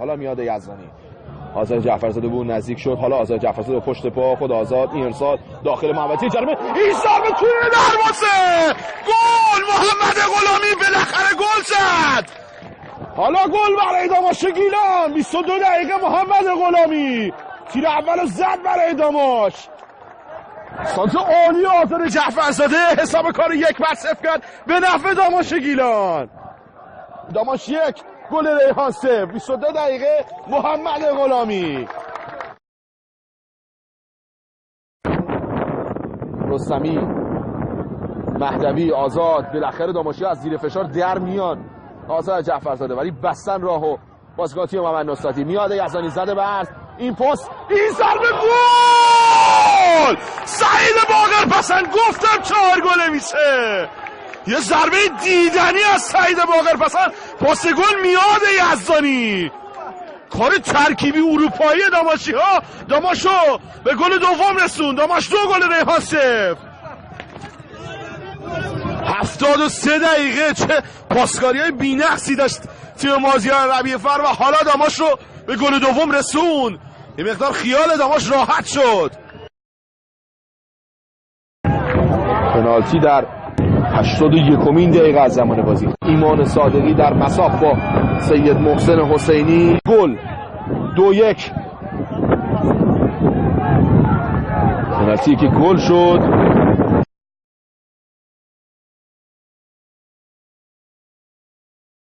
حالا میاد یزدانی. آزاد جعفرزاده بود نزدیک شد. حالا آزاد جعفرزاده پشت پا خود آزاد این ارسال داخل محوطه جریمه. این ضربه توی دروازه. گل محمد غلامی بالاخره گل زد. حالا گل برای داماش گیلان. 22 دقیقه محمد غلامی تیر اولو زد برای داماش. سانت عالی آزاد جعفرزاده حساب کار 1-0 کرد به نفع داماش گیلان. داماش 1 گل ریحان 0. 22 دقیقه محمد غلامی. رستمی مهدوی آزاد بالاخره داماشی از زیر فشار در میان. آزاد جعفرزاده ولی بستن راهو بازیکن تیم محمد نصرتی. میاد یزدانی زده برد این پست این ضربه گل. سعید باقرپسند گفتم 4 گل میشه. یه ضربه دیدنی از سعید باقرپسند. پاس گل میاد یزدانی. کار ترکیبی اروپایی داماشی ها داماشو به گل دوم رسون. داماش 2 گل ریحان 0. 73 دقیقه چه پاسکاری های بی‌نقصی داشت تیم مازیار ربیع‌فر و حالا داماش رو به گل دوم رسون. یه مقدار خیال داماش راحت شد. پنالتی در 81مین دقیقه از زمان بازی. ایمان صادقی در مساف با سید محسن حسینی. گل 2-1. پنالتی که گل شد